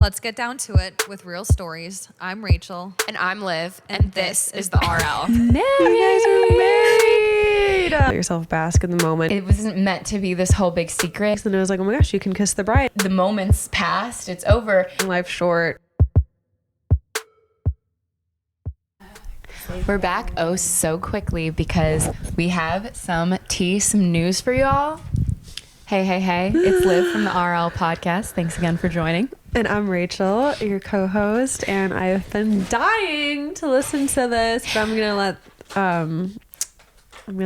Let's get down to it with real stories. I'm Rachel. And I'm Liv. And this is the RL. Married. Let yourself bask in the moment. It wasn't meant to be this whole big secret. And it was like, oh my gosh, you can kiss the bride. The moment's passed. It's over. Life's short. We're back so quickly because we have some news for y'all. Hey. It's Liv from the RL podcast. Thanks again for joining. And I'm Rachel, your co-host, and I've been dying to listen to this, but I'm gonna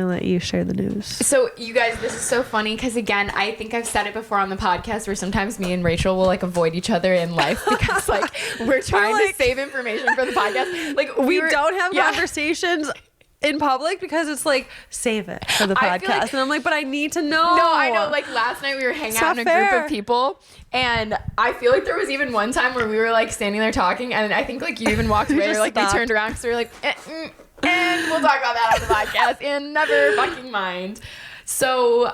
let you share the news. So you guys, this is so funny because again, I think I've said it before on the podcast where sometimes me and Rachel will like avoid each other in life because like we're trying to save information for the podcast. Like we don't have conversations in public because it's like, save it for the podcast. And I'm like, but I need to know. No, I know. Like last night we were hanging out in a group of people and I feel like there was even one time where we were like standing there talking and I think like you even walked away or like we turned around because we were like, and we'll talk about that on the podcast and never fucking mind. So,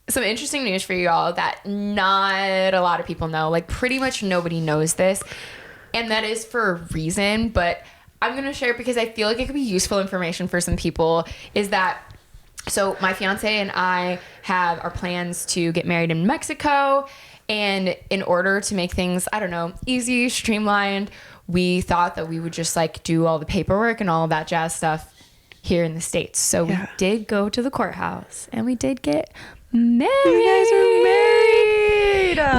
some interesting news for you all that not a lot of people know. Like pretty much nobody knows this. And that is for a reason, but I'm going to share it because I feel like it could be useful information for some people is that, so my fiance and I have our plans to get married in Mexico. And in order to make things, I don't know, easy, streamlined, we thought that we would just like do all the paperwork and all of that jazz stuff here in the States. So we did go to the courthouse and we did get married. You guys are married.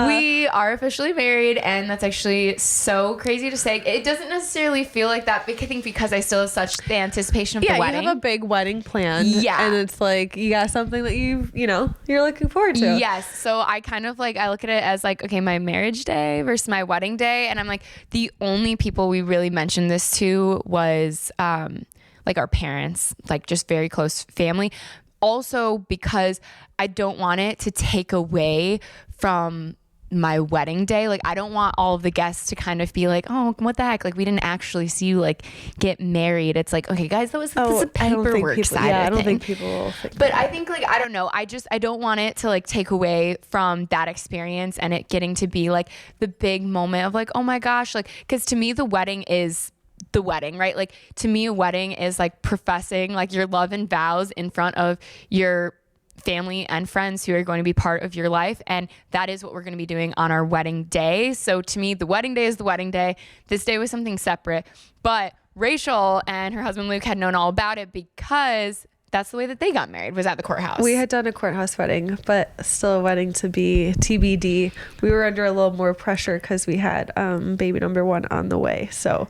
We are officially married, and that's actually so crazy to say. It doesn't necessarily feel like that, but I think because I still have such the anticipation of the wedding. Yeah, you have a big wedding planned. Yeah. And it's like, you got something that you're looking forward to. Yes. So I kind of like, I look at it as like, okay, my marriage day versus my wedding day. And I'm like, the only people we really mentioned this to was like our parents, like just very close family. Also because I don't want it to take away from my wedding day. Like I don't want all of the guests to kind of be like, oh, what the heck? Like we didn't actually see you like get married. It's like, okay, guys, this is a paperwork side of I don't thing. think people will think But that. I think like, I don't know. I don't want it to like take away from that experience and it getting to be like the big moment of like, oh my gosh, like, cause to me, the wedding is the wedding, right? Like to me, a wedding is like professing like your love and vows in front of your family and friends who are going to be part of your life. And that is what we're going to be doing on our wedding day. So to me, the wedding day is the wedding day. This day was something separate, but Rachel and her husband Luke had known all about it because that's the way that they got married, was at the courthouse. We had done a courthouse wedding, but still a wedding to be TBD. We were under a little more pressure because we had baby number one on the way. So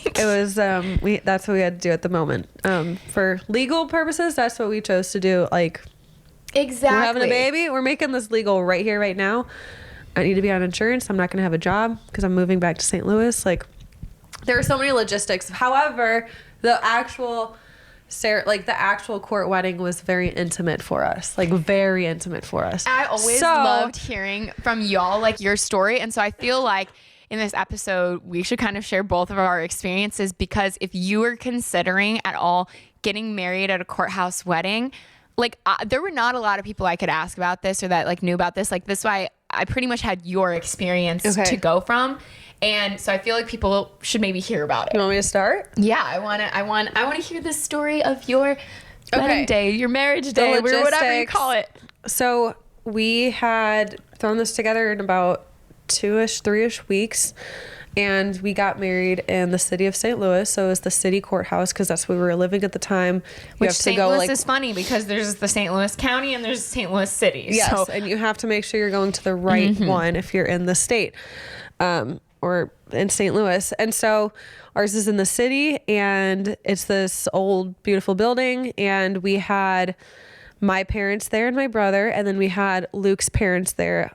it was that's what we had to do at the moment. For legal purposes, that's what we chose to do. Like, exactly. We're having a baby. We're making this legal right here, right now. I need to be on insurance. I'm not going to have a job because I'm moving back to St. Louis. Like, there are so many logistics. However, the actual court wedding was very intimate for us. Like, very intimate for us. I always loved hearing from y'all, like, your story. And so I feel like in this episode, we should kind of share both of our experiences because if you were considering at all getting married at a courthouse wedding, like, there were not a lot of people I could ask about this or that, like, knew about this. Like, this why I pretty much had your experience to go from. And so I feel like people should maybe hear about it. You want me to start? Yeah, I want to hear the story of your wedding day, your marriage day, or whatever you call it. So we had thrown this together in about 3-ish weeks, and we got married in the city of St. Louis. So it was the city courthouse because that's where we were living at the time. Which St. Louis is funny because there's the St. Louis County and there's St. Louis City. Yes, so. and you have to make sure you're going to the right one if you're in the state. Or in St. Louis. And so ours is in the city and it's this old, beautiful building. And we had my parents there and my brother. And then we had Luke's parents there.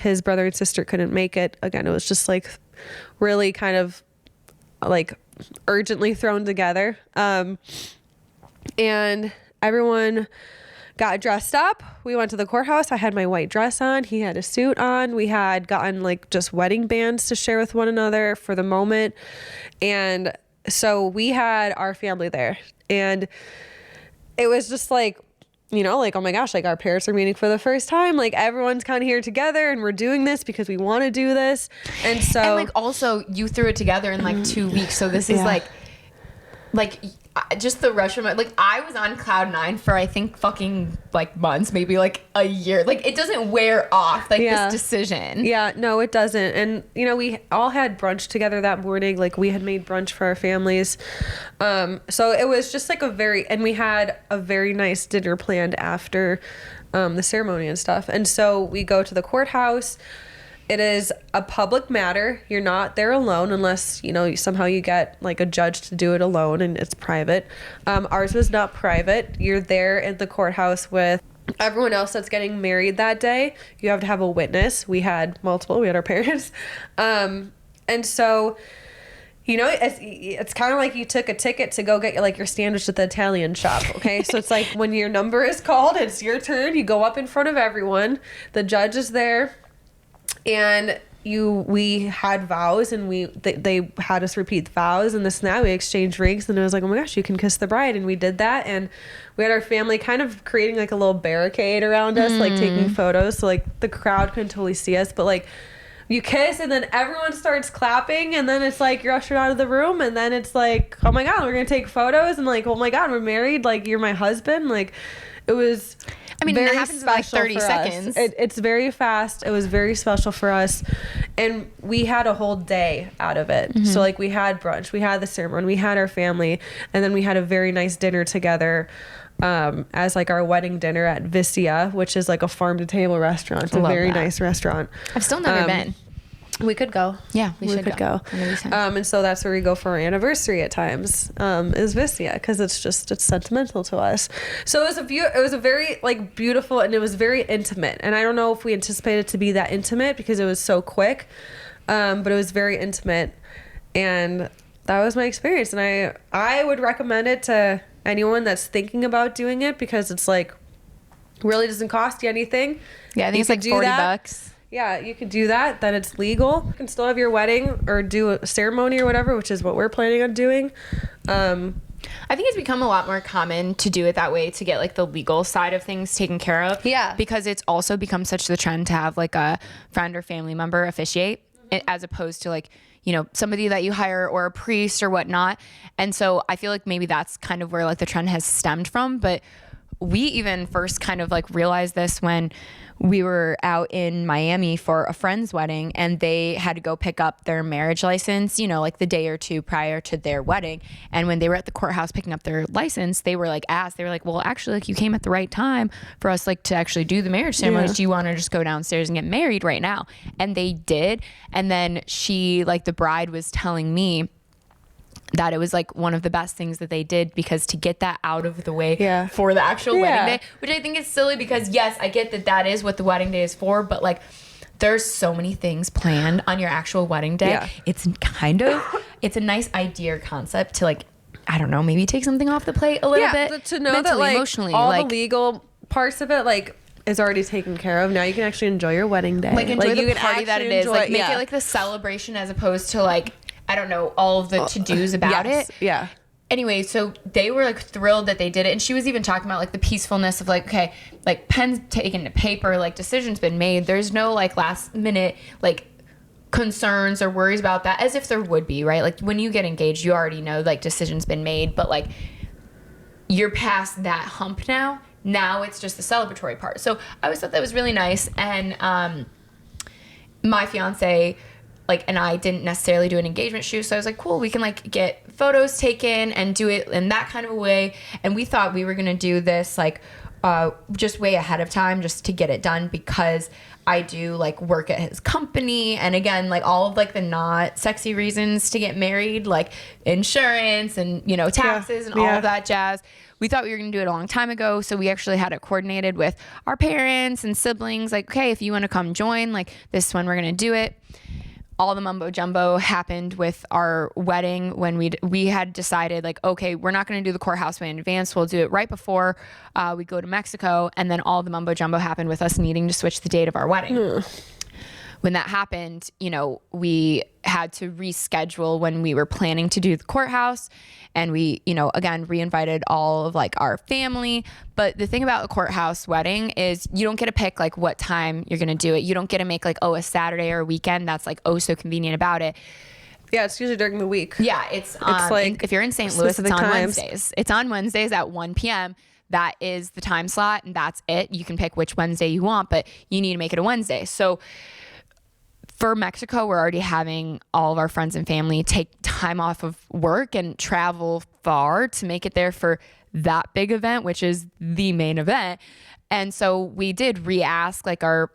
His brother and sister couldn't make it. Again, it was just like really kind of like urgently thrown together. And everyone got dressed up. We went to the courthouse. I had my white dress on. He had a suit on. We had gotten like just wedding bands to share with one another for the moment. And so we had our family there. And it was just like, you know, like, oh my gosh, like our parents are meeting for the first time. Like everyone's kind of here together and we're doing this because we want to do this. And so, and like also you threw it together in like 2 weeks. So this is like just the rush of it. Like I was on cloud 9 for I think fucking like months, maybe like a year. Like it doesn't wear off, like this decision. Yeah, no, it doesn't. And you know, we all had brunch together that morning. Like we had made brunch for our families. So it was just like and we had a very nice dinner planned after the ceremony and stuff. And so we go to the courthouse. It is a public matter. You're not there alone unless, you know, somehow you get like a judge to do it alone and it's private. Ours was not private. You're there in the courthouse with everyone else that's getting married that day. You have to have a witness. We had multiple. We had our parents. And so, you know, it's kind of like you took a ticket to go get like your sandwich at the Italian shop. Okay. So it's like when your number is called, it's your turn. You go up in front of everyone. The judge is there. And we had vows and they had us repeat the vows and this and that. We exchanged rings and it was like, oh my gosh, you can kiss the bride. And we did that. And we had our family kind of creating like a little barricade around us, like taking photos. So like the crowd couldn't totally see us, but like you kiss and then everyone starts clapping and then it's like you're ushered out of the room and then it's like, oh my God, we're going to take photos and like, oh my God, we're married. Like you're my husband. Like it was... I mean, that happens in like 30 seconds. It's very fast. It was very special for us. And we had a whole day out of it. So like we had brunch, we had the ceremony, we had our family, and then we had a very nice dinner together as like our wedding dinner at Vicia, which is like a farm to table restaurant. It's a very nice restaurant. I've still never been. We could go. Yeah, we should go. And so that's where we go for our anniversary at times, is Vicia, because it's sentimental to us. So it was a very like beautiful and it was very intimate. And I don't know if we anticipated to be that intimate because it was so quick, but it was very intimate. And that was my experience. And I would recommend it to anyone that's thinking about doing it because it's like really doesn't cost you anything. Yeah, I think it's like $40. Yeah, you can do that. Then it's legal. You can still have your wedding or do a ceremony or whatever, which is what we're planning on doing. I think it's become a lot more common to do it that way to get like the legal side of things taken care of. Yeah. Because it's also become such the trend to have like a friend or family member officiate as opposed to like, you know, somebody that you hire or a priest or whatnot. And so I feel like maybe that's kind of where like the trend has stemmed from. But we even first kind of like realized this when we were out in Miami for a friend's wedding and they had to go pick up their marriage license, you know, like the day or two prior to their wedding. And when they were at the courthouse picking up their license, they were like asked, they were like, well, actually, like you came at the right time for us like to actually do the marriage ceremony. Yeah. Do you want to just go downstairs and get married right now? And they did. And then she, like the bride was telling me that it was like one of the best things that they did because to get that out of the way for the actual wedding day, which I think is silly because yes, I get that that is what the wedding day is for, but like there's so many things planned on your actual wedding day. Yeah. It's a nice idea or concept to like, I don't know, maybe take something off the plate a little bit. To know that like emotionally, all like, the legal parts of it, like is already taken care of. Now you can actually enjoy your wedding day. Like enjoy the party that it is. Like make it like the celebration as opposed to like, I don't know, all of the to-dos about it. Yeah. Anyway, so they were like thrilled that they did it. And she was even talking about like the peacefulness of like, okay, like pens taken to paper, like decisions been made. There's no like last minute like concerns or worries about that as if there would be, right? Like when you get engaged, you already know like decisions been made, but like you're past that hump now. Now it's just the celebratory part. So I always thought that was really nice. And my fiance like, and I didn't necessarily do an engagement shoot. So I was like, cool, we can like get photos taken and do it in that kind of a way. And we thought we were going to do this like just way ahead of time just to get it done because I do like work at his company. And again, like all of like the not sexy reasons to get married, like insurance and, you know, taxes and all of that jazz. We thought we were going to do it a long time ago. So we actually had it coordinated with our parents and siblings. Like, okay, if you want to come join, like this is when we're going to do it. All the mumbo jumbo happened with our wedding when we had decided like, okay, we're not going to do the courthouse way in advance. We'll do it right before we go to Mexico. And then all the mumbo jumbo happened with us needing to switch the date of our wedding. when that happened, you know, we had to reschedule when we were planning to do the courthouse. And we, you know, again, reinvited all of like our family. But the thing about a courthouse wedding is you don't get to pick like what time you're going to do it. You don't get to make like, oh, a Saturday or a weekend. That's like, oh, so convenient about it. Yeah, it's usually during the week. Yeah, it's like if you're in St. Louis, it's on times. Wednesdays. It's on Wednesdays at 1 p.m. That is the time slot, and that's it. You can pick which Wednesday you want, but you need to make it a Wednesday. So for Mexico, we're already having all of our friends and family take time off of work and travel far to make it there for that big event, which is the main event. And so we did re-ask like our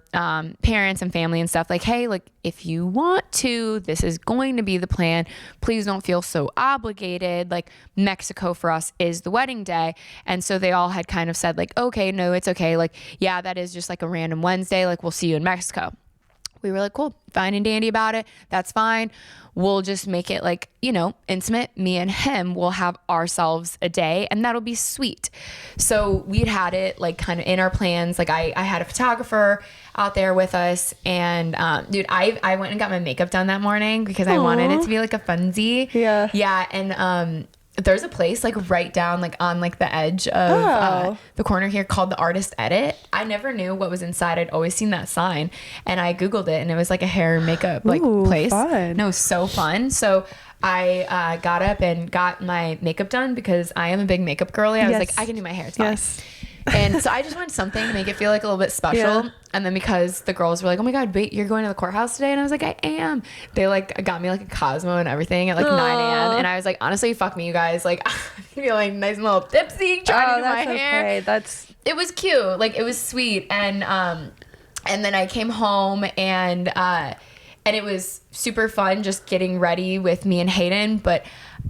parents and family and stuff like, hey, like if you want to, this is going to be the plan. Please don't feel so obligated. Like Mexico for us is the wedding day. And so they all had kind of said like, okay, no, it's okay. Like, yeah, that is just like a random Wednesday. Like we'll see you in Mexico. We were like, cool, fine and dandy about it. That's fine. We'll just make it like, you know, intimate. Me and him will have ourselves a day and that'll be sweet. So we'd had it like kind of in our plans. Like I had a photographer out there with us and dude, I went and got my makeup done that morning because I wanted it to be like a funsie. Yeah. Yeah. And there's a place like right down like on like the edge of the corner here called the Artist Edit. I never knew what was inside. I'd always seen that sign and I Googled it and it was like a hair and makeup like place. Fun. No, so fun. So I got up and got my makeup done because I am a big makeup girly. I was like, I can do my hair. It's fine. And so I just wanted something to make it feel like a little bit special. Yeah. And then because the girls were like, oh my God, wait, you're going to the courthouse today? And I was like, I am. They like got me like a Cosmo and everything at like 9 a.m. And I was like, honestly, fuck me, you guys. Like I'm feeling nice and little tipsy trying to do my hair. Okay. It was cute. Like it was sweet. And then I came home and it was super fun just getting ready with me and Hayden. But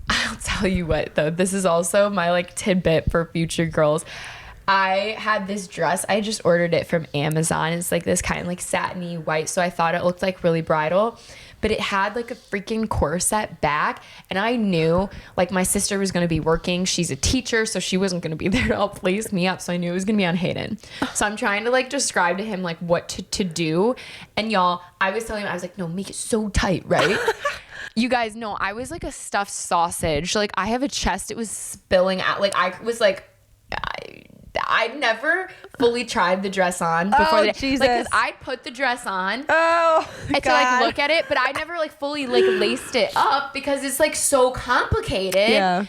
I'll tell you what though, this is also my like tidbit for future girls. I had this dress. I just ordered it from Amazon. It's like this kind of like satiny white. So I thought it looked like really bridal, but it had like a freaking corset back. And I knew like my sister was going to be working. She's a teacher, so she wasn't going to be there to help lace me up. So I knew it was going to be on Hayden. So I'm trying to like describe to him like what to do. And y'all, I was telling him, I was like, no, make it so tight, right? You guys know I was like a stuffed sausage. Like I have a chest. It was spilling out. Like I was like, I'd never fully tried the dress on before the day. Jesus. Like, cause I'd put the dress on and God. to like look at it, but I never like fully like laced it up because it's like so complicated. Yeah.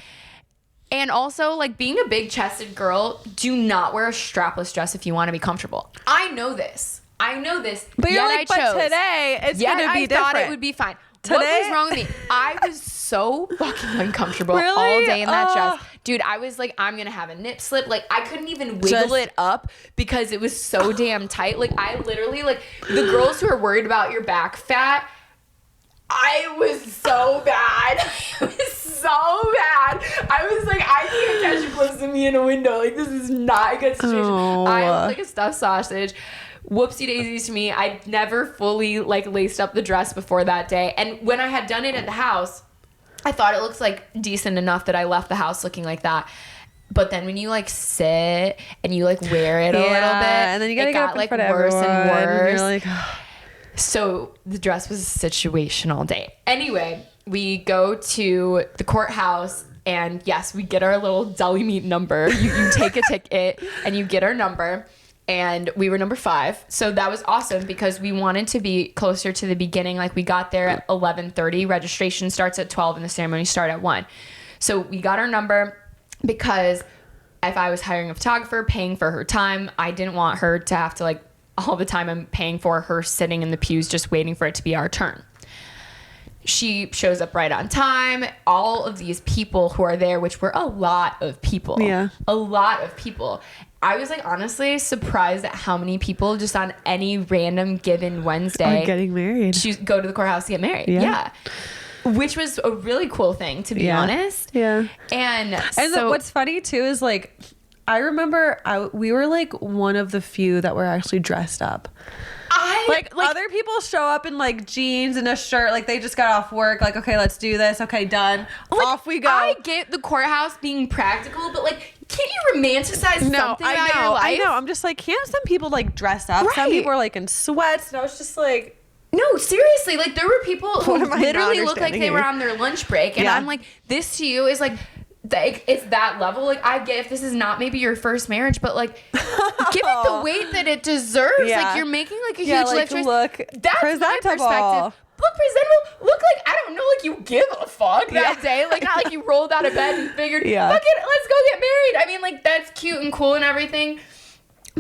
And also like being a big chested girl, do not wear a strapless dress if you want to be comfortable. I know this. But you're like, but today it's going to be different. I thought it would be fine. Today? What was wrong with me? I was so fucking uncomfortable all day in that dress. Dude, I was like, I'm going to have a nip slip. Like, I couldn't even wiggle it up because it was so damn tight. Like, I literally, like, the girls who are worried about your back fat, I was so bad. It was so bad. I was like, I can't catch you close to me in a window. Like, this is not a good situation. I was like a stuffed sausage. Whoopsie daisies to me. I never fully like laced up the dress before that day. And when I had done it at the house, I thought it looks like decent enough that I left the house looking like that. But then when you like sit and you like wear it a little bit, and then you gotta get up in front of everyone, and worse. You're like, so the dress was a situational day. Anyway, we go to the courthouse and yes, we get our little deli meat number. You take a ticket and you get our number. And we were number 5. So that was awesome because we wanted to be closer to the beginning. Like we got there at 11:30. Registration starts at 12 and the ceremony started at 1. So we got our number because if I was hiring a photographer, paying for her time, I didn't want her to have to like all the time I'm paying for her sitting in the pews just waiting for it to be our turn. She shows up right on time. All of these people who are there, which were a lot of people. Yeah. A lot of people. I was like honestly surprised at how many people just on any random given Wednesday are getting married. Go to the courthouse to get married. Yeah. Which was a really cool thing, to be honest. Yeah. And so what's funny too is like I remember we were like one of the few that were actually dressed up. Like other people show up in like jeans and a shirt, like they just got off work, like okay, let's do this, okay, done, like, off we go. I get the courthouse being practical, but like, can't you romanticize something about your life? I know. I'm just like, can't some people like dress up? Right. Some people are like in sweats, and I was just like, No, seriously, like there were people who literally looked like they were on their lunch break, and I'm like, this to you is like, it's that level. Like, I get if this is not maybe your first marriage, but like, give it the weight that it deserves. Yeah. Like, you're making like a huge life choice. That's my perspective. Look presentable. Look like, I don't know, like you give a fuck that day. Like, not like you rolled out of bed and figured, fuck it, let's go get married. I mean, like, that's cute and cool and everything.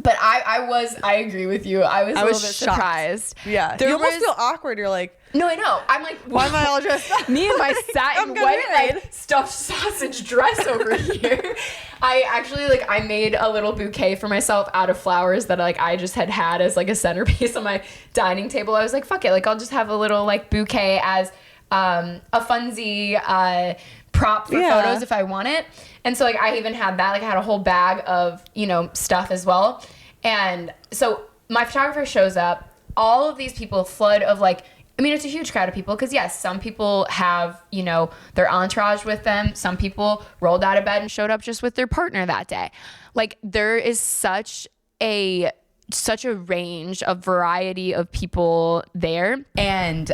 But I agree with you. I was a little bit surprised. Yeah. You almost feel awkward. You're like, no, I know. I'm like, why am I all dressed up? Me and my satin white like stuffed sausage dress over here. I actually I made a little bouquet for myself out of flowers that like I just had as like a centerpiece on my dining table. I was like, fuck it. Like, I'll just have a little like bouquet as a funsy prop for photos if I want it. And so like I even had that, like I had a whole bag of, stuff as well. And so my photographer shows up, all of these people flood of like, I mean, it's a huge crowd of people because yes, some people have, their entourage with them. Some people rolled out of bed and showed up just with their partner that day. Like there is such a range of variety of people there. And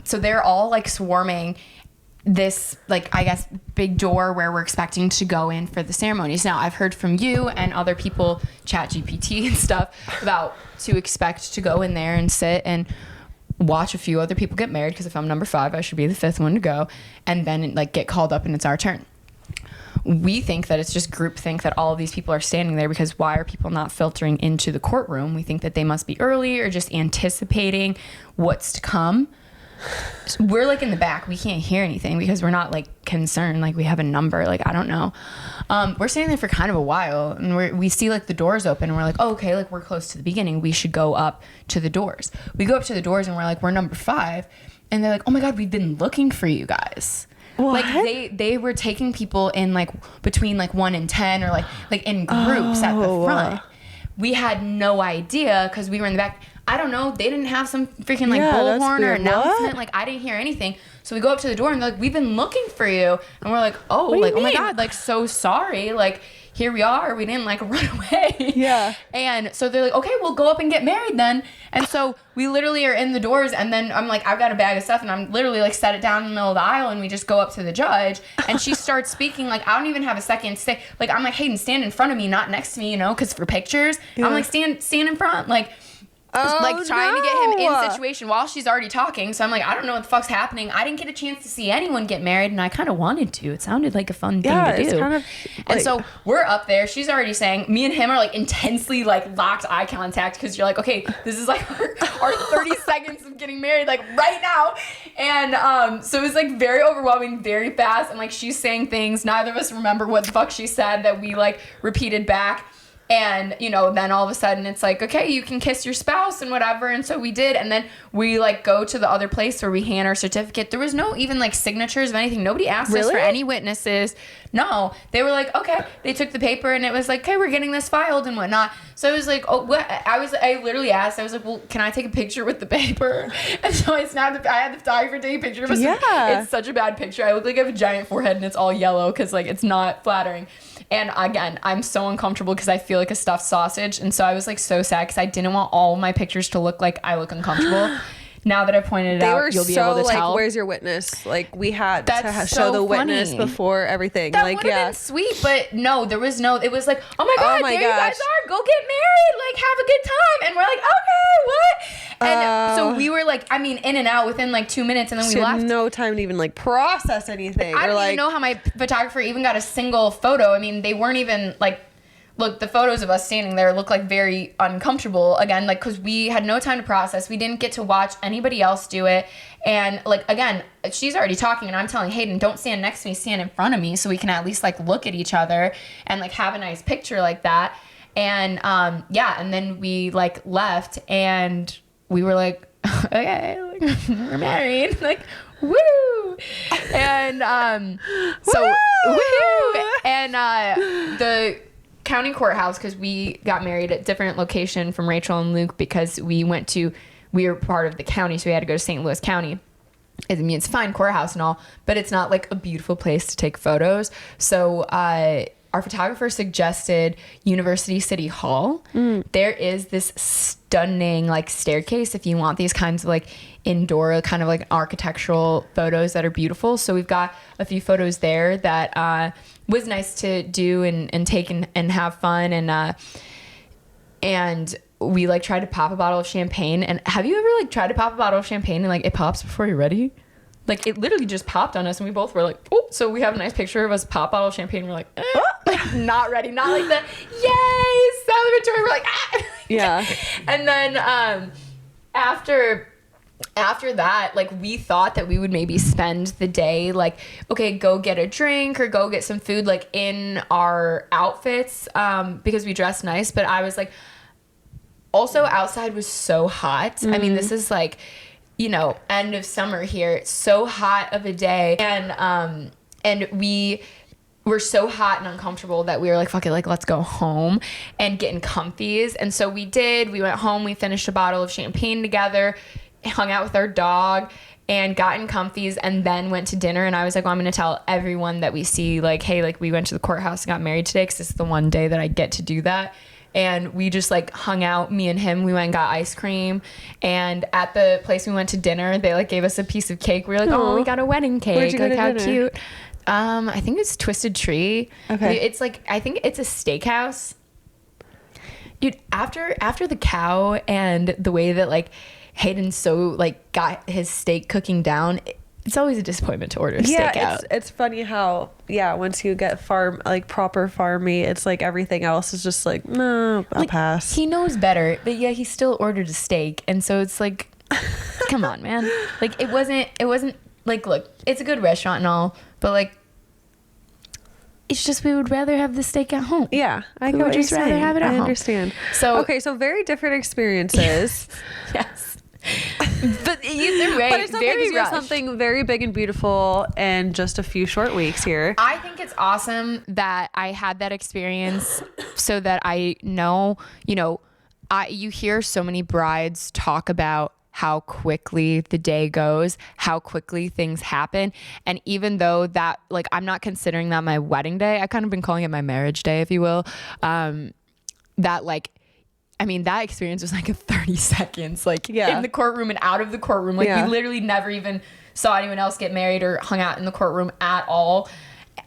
so they're all like swarming this like I guess big door where we're expecting to go in for the ceremonies. Now I've heard from you and other people, ChatGPT and stuff, about to expect to go in there and sit and watch a few other people get married, because if I'm number 5 I should be the 5th one to go, and then like get called up and it's our turn. We think that it's just groupthink that all of these people are standing there, because why are people not filtering into the courtroom? We think that they must be early or just anticipating what's to come. So we're like in the back, we can't hear anything because we're not like concerned, like we have a number, like I don't know. We're standing there for kind of a while, and we see like the doors open, and we're like, oh, okay, like we're close to the beginning, we should go up to the doors. We go up to the doors and we're like, we're number 5, and they're like, oh my god, we've been looking for you guys. What? Like they were taking people in like between like 1 and 10 or like in groups at the front. We had no idea because we were in the back. I don't know. They didn't have some freaking like bullhorn or announcement. Like I didn't hear anything. So we go up to the door and they're like, we've been looking for you. And we're like, oh, like, oh my God, like so sorry. Like here we are. We didn't like run away. Yeah. And so they're like, okay, we'll go up and get married then. And so we literally are in the doors, and then I'm like, I've got a bag of stuff, and I'm literally like set it down in the middle of the aisle, and we just go up to the judge, and she starts speaking. Like I don't even have a second to say. Like I'm like, Hayden, stand in front of me, not next to me, because for pictures, I'm like, stand in front, like. Like trying to get him in situation while she's already talking. So I'm like, I don't know what the fuck's happening. I didn't get a chance to see anyone get married, and I kind of wanted to. It sounded like a fun thing to do. It's kind of and so we're up there. She's already saying, me and him are like intensely like locked eye contact, because you're like, okay, this is like our 30 seconds of getting married, like right now. And so it was like very overwhelming, very fast. And like she's saying things, neither of us remember what the fuck she said, that we like repeated back. And, then all of a sudden it's like, okay, you can kiss your spouse and whatever. And so we did. And then we like go to the other place where we hand our certificate. There was no even like signatures of anything. Nobody asked us for any witnesses. No, they were like, okay, they took the paper and it was like, okay, we're getting this filed and whatnot. So I was like, oh, what? I literally asked, I was like, well, can I take a picture with the paper? And so I had the photographer take a picture. It's such a bad picture. I look like I have a giant forehead and it's all yellow because like it's not flattering. And again, I'm so uncomfortable because I feel like a stuffed sausage. And so I was like so sad because I didn't want all my pictures to look like I look uncomfortable. Now that I pointed it out, you'll be able to tell. Where's your witness? Like we had to show the witness before everything. That would have been sweet, but no, there was no. It was like, oh my god, there you guys are. Go get married. Like have a good time. And we're like, okay, what? And so we were like, I mean, in and out within like 2 minutes, and then we left. No time to even like process anything. I don't even know how my photographer even got a single photo. I mean, they weren't even like. Look, the photos of us standing there look like very uncomfortable, again, like, because we had no time to process. We didn't get to watch anybody else do it. And, like, again, she's already talking, and I'm telling Hayden, don't stand next to me, stand in front of me, so we can at least, like, look at each other and, like, have a nice picture like that. And, and then we, like, left, and we were like, okay, like, we're married. Like, woo! And, so, woo! And, the county courthouse, because we got married at different location from Rachel and Luke, because we were part of the county, so we had to go to St. Louis County. I mean, it's fine courthouse and all, but it's not like a beautiful place to take photos. So our photographer suggested University City Hall. There is this stunning like staircase if you want these kinds of like indoor, kind of like architectural photos that are beautiful. So we've got a few photos there that was nice to do and take and have fun. And we like tried to pop a bottle of champagne. And have you ever like tried to pop a bottle of champagne and like it pops before you're ready? Like it literally just popped on us and we both were like, oh, so we have a nice picture of us pop bottle of champagne. We're like, like not ready. Not like the yay celebratory. We're like, ah. Yeah. And then after that, like we thought that we would maybe spend the day like, okay, go get a drink or go get some food like in our outfits because we dressed nice. But I was like, also outside was so hot. Mm-hmm. I mean, this is like, you know, end of summer here. It's so hot of a day. And we were so hot and uncomfortable that we were like, fuck it, like let's go home and get in comfies. And so we did. We went home, we finished a bottle of champagne together, hung out with our dog and got in comfies and then went to dinner. And I was like, well, I'm going to tell everyone that we see like, hey, like we went to the courthouse and got married today because this is the one day that I get to do that. And we just like hung out, me and him. We went and got ice cream. And at the place we went to dinner, they like gave us a piece of cake. We were like, oh, we got a wedding cake. Where'd you go like, to how dinner? cute. I think it's Twisted Tree. Okay. It's like, I think it's a steakhouse. Dude, after the cow and the way that like Hayden so like got his steak cooking down, it's always a disappointment to order a steak out. It's funny how once you get proper farm meat, it's like everything else is just like, no, I'll pass. He knows better, but yeah, he still ordered a steak, and so it's like, come on, man. Like it wasn't like, look, it's a good restaurant and all, but like it's just we would rather have the steak at home. Yeah, I would just rather have it at home. I understand. So okay, so very different experiences. Yes. But either way, but it's okay very because you have rushed. something very big and beautiful in just a few short weeks here. I think it's awesome that I had that experience so that I know, you know, you hear so many brides talk about how quickly the day goes, how quickly things happen. And even though that, like, I'm not considering that my wedding day, I kind of been calling it my marriage day, if you will, that like, I mean, that experience was like a 30 seconds, like in the courtroom and out of the courtroom. Like we literally never even saw anyone else get married or hung out in the courtroom at all.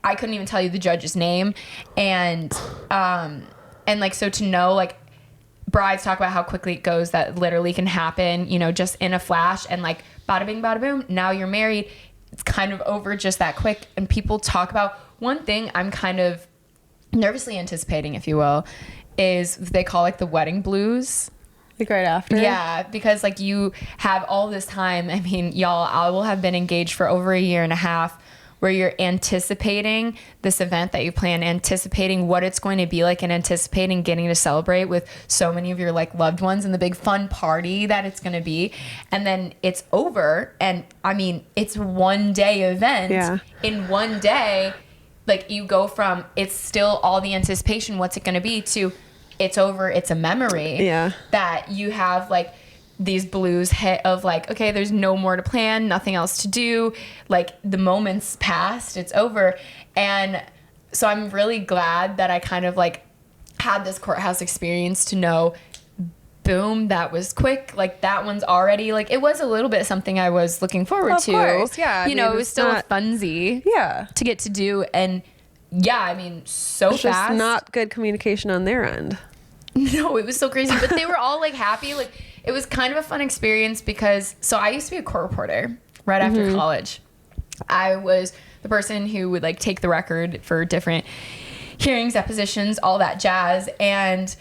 I couldn't even tell you the judge's name. And like, so to know, like, brides talk about how quickly it goes, that literally can happen, you know, just in a flash, and like bada bing, bada boom, now you're married. It's kind of over just that quick. And people talk about one thing I'm kind of nervously anticipating, if you will, is they call like the wedding blues. Like right after? Yeah, because like you have all this time. I mean, y'all, I will have been engaged for over 1.5 years where you're anticipating this event that you plan, anticipating what it's going to be like, and anticipating getting to celebrate with so many of your like loved ones and the big fun party that it's going to be. And then it's over. And I mean, it's one day event. Yeah. In one day, like you go from it's still all the anticipation, what's it going to be, to it's over, it's a memory. Yeah. That you have like these blues hit of like, okay, there's no more to plan, nothing else to do. Like the moment's passed, it's over. And so I'm really glad that I kind of like had this courthouse experience to know, boom, that was quick. Like that one's already like, it was a little bit something I was looking forward to. Of course, yeah. You know, it was still a funsy. Yeah. To get to do. And yeah, I mean, so it's fast. Just not good communication on their end. No, it was so crazy. But they were all like happy. Like it was kind of a fun experience because, so I used to be a court reporter right after college. I was the person who would like take the record for different hearings, depositions, all that jazz. And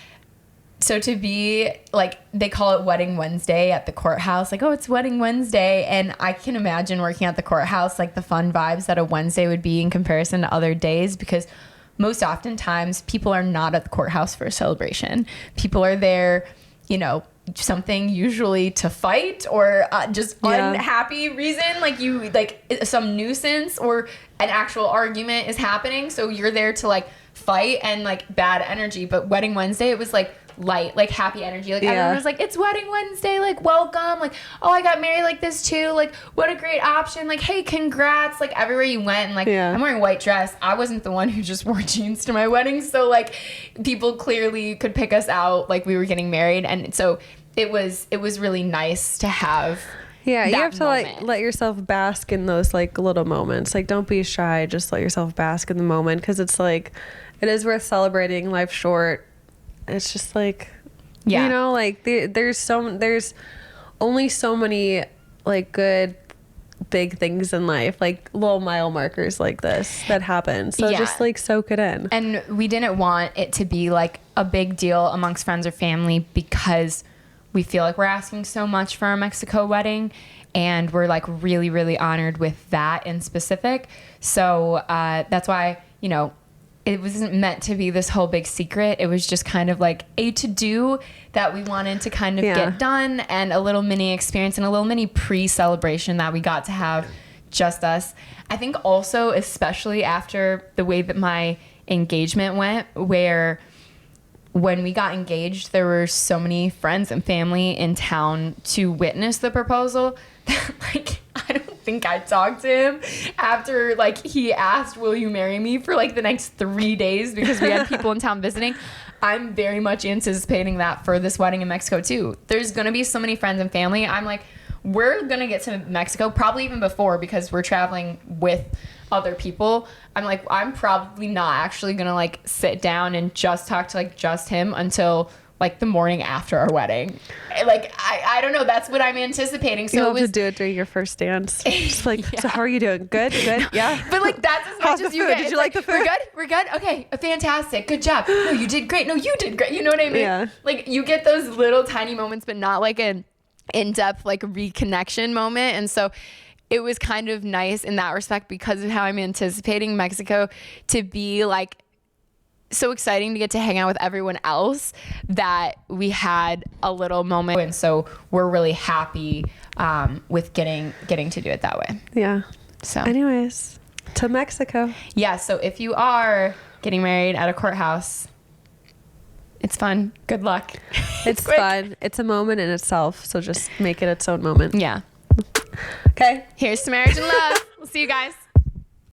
so to be like, they call it Wedding Wednesday at the courthouse, like, oh, it's Wedding Wednesday. And I can imagine working at the courthouse, like the fun vibes that a Wednesday would be in comparison to other days, because most oftentimes people are not at the courthouse for a celebration. People are there, you know, something usually to fight or just unhappy reason, like you like some nuisance or an actual argument is happening, so you're there to like fight and like bad energy. But Wedding Wednesday, it was like light, like happy energy, like everyone was like, it's Wedding Wednesday, like welcome, like, oh, I got married like this too, like what a great option, like hey, congrats, like everywhere you went. And like I'm wearing a white dress, I wasn't the one who just wore jeans to my wedding, so like people clearly could pick us out, like we were getting married. And so it was really nice to have Yeah, you that have to like let yourself bask in those like little moments. Like, don't be shy. Just let yourself bask in the moment, because it's like, it is worth celebrating. Life's short. It's just like, you know, like there's only so many like good big things in life, like little mile markers like this that happen. So just like soak it in. And we didn't want it to be like a big deal amongst friends or family, because we feel like we're asking so much for our Mexico wedding, and we're like really, really honored with that in specific. So that's why, you know, it wasn't meant to be this whole big secret. It was just kind of like a to-do that we wanted to kind of get done, and a little mini experience and a little mini pre-celebration that we got to have just us. I think also, especially after the way that my engagement went, where when we got engaged, there were so many friends and family in town to witness the proposal that, like, I don't think I talked to him after, like, he asked, will you marry me, for, like, the next 3 days, because we had people in town visiting. I'm very much anticipating that for this wedding in Mexico, too. There's going to be so many friends and family. I'm like, we're going to get to Mexico probably even before, because we're traveling with other people. I'm like, I'm probably not actually gonna like sit down and just talk to like just him until like the morning after our wedding. Like, I don't know, that's what I'm anticipating. So you'll have to do it during your first dance. Just like, so how are you doing? Good. Yeah. But like, that's as much as you get. Did you like the food? We're good. Okay, fantastic, good job. No, you did great. No, you did great. You know what I mean? Yeah. Like, you get those little tiny moments, but not like an in-depth like reconnection moment. And so it was kind of nice in that respect, because of how I'm anticipating Mexico to be like so exciting to get to hang out with everyone else, that we had a little moment. And so we're really happy with getting to do it that way. Yeah. So anyways, to Mexico. Yeah. So if you are getting married at a courthouse, it's fun. Good luck. It's fun. It's a moment in itself. So just make it its own moment. Yeah. Okay. Here's to marriage and love. We'll see you guys.